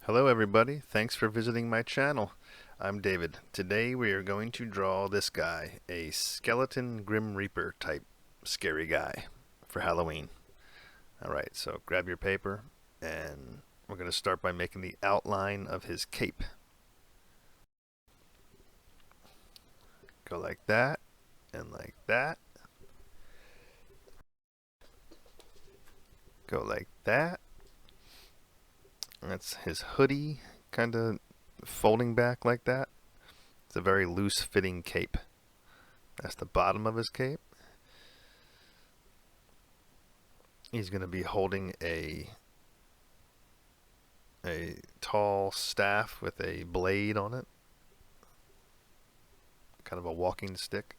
Hello everybody, thanks for visiting my channel. I'm David. Today we are going to draw this guy, a skeleton Grim Reaper type scary guy for Halloween. Alright, so grab your paper and we're going to start by making the outline of his cape. Go like that and like that. Go like that. That's his hoodie, kind of folding back like that. It's a very loose fitting cape. That's the bottom of his cape. He's going to be holding a tall staff with a blade on it, kind of a walking stick.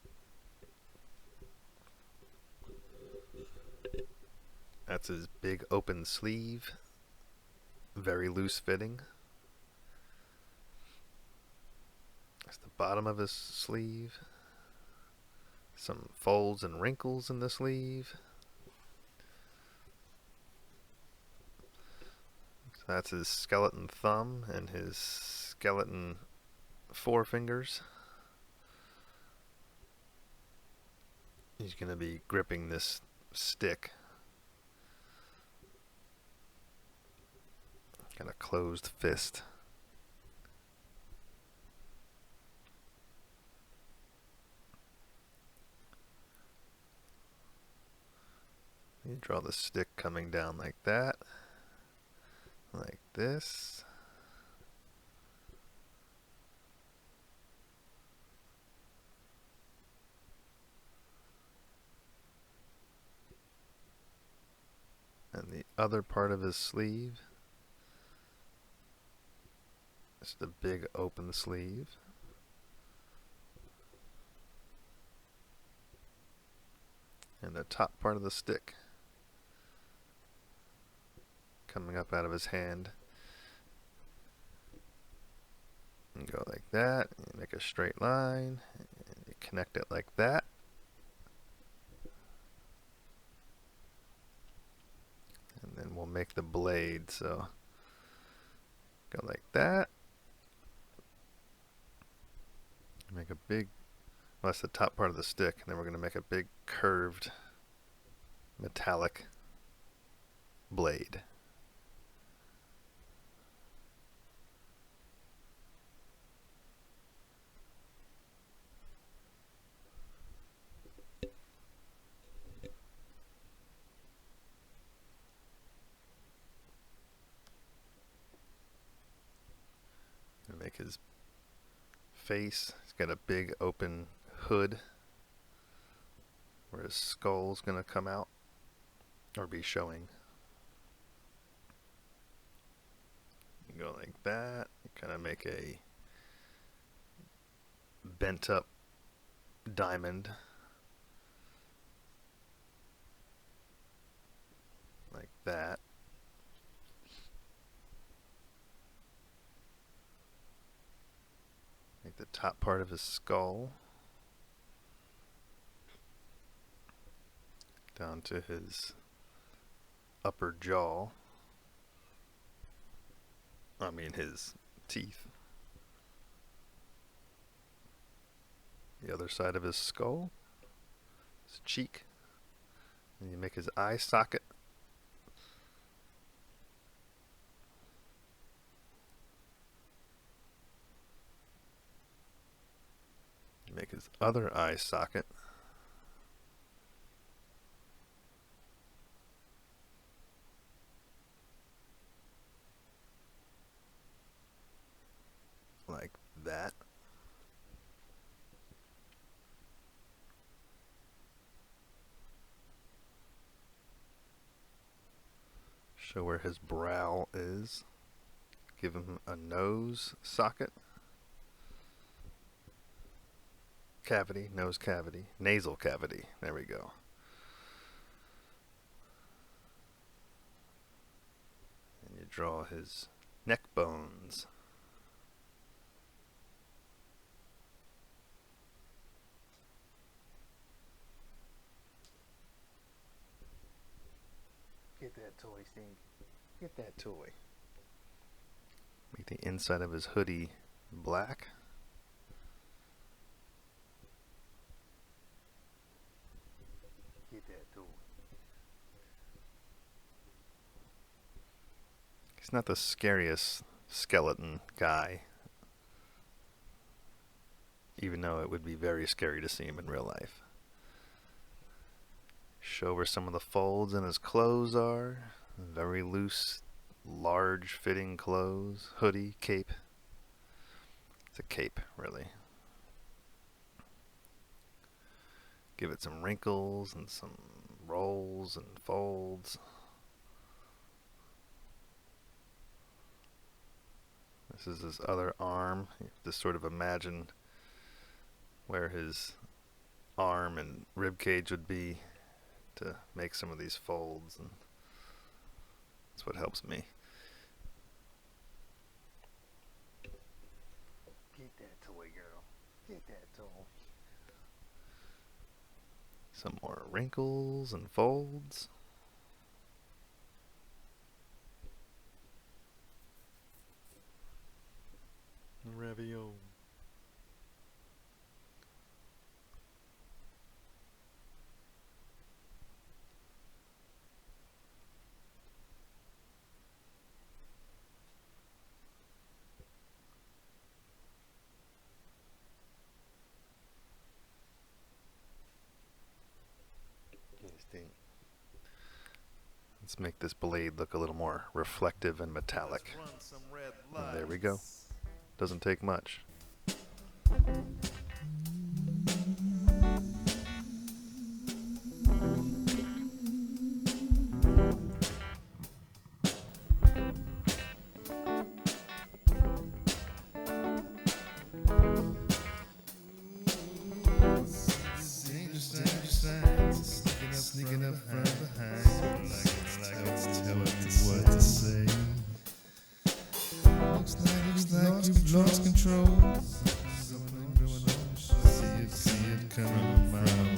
That's his big open sleeve, very loose fitting. That's the bottom of his sleeve. Some folds and wrinkles in the sleeve. So that's his skeleton thumb and his skeleton forefingers. He's going to be gripping this stick. Kind of closed fist. You draw the stick coming down like that, like this. And the other part of his sleeve is the big open sleeve. And the top part of the stick coming up out of his hand. And go like that, and make a straight line, and you connect it like that. And then we'll make the blade, so go like that. Make a big, well, that's the top part of the stick, and then we're going to make a big curved metallic blade. Make his face. He's got a big open hood where his skull's going to come out or be showing. You go like that. You kind of make a bent up diamond like that. Make the top part of his skull down to his upper jaw. I mean his teeth. The other side of his skull, his cheek. And you make his eye socket. Make his other eye socket. Like that. Show where his brow is. Give him a nose socket. Cavity, nose cavity, nasal cavity. There we go. And you draw his neck bones. Get that toy, Steve. Get that toy. The inside of his hoodie black. He's not the scariest skeleton guy, even though it would be very scary to see him in real life. Show where some of the folds in his clothes are. Very loose, large fitting clothes. Hoodie, cape. It's a cape, really. Give it some wrinkles and some rolls and folds. This is his other arm. You have to sort of imagine where his arm and rib cage would be to make some of these folds, and that's what helps me. Get that toy, girl. Get that toy. Some more wrinkles and folds. Ravioli. Let's make this blade look a little more reflective and metallic. And there we go. Doesn't take much. Sneaking up from behind, tell what to say. Looks like you've lost control. Something going on. See it coming a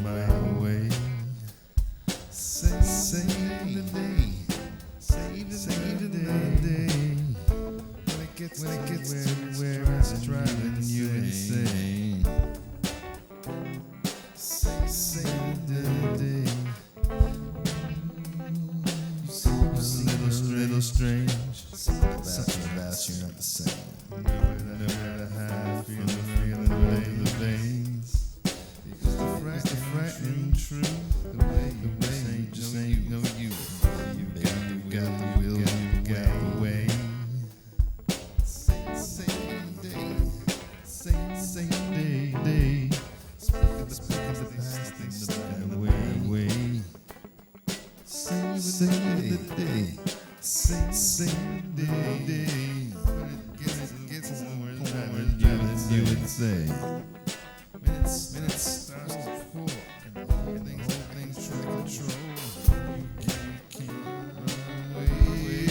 mile away. Save the day. Save the day. When it gets to where it's driving you insane. Save the day. Little strange. Something about you not the same. No matter how I feel the veins. Because the frightening truth. The way you just say you know you. You got the will, you got the way. Same day. Speak of the past things that the way. Save the day. Sing the day. When it gets somewhere, you would say. Minutes starts to fall, and things try to control. You can't run away.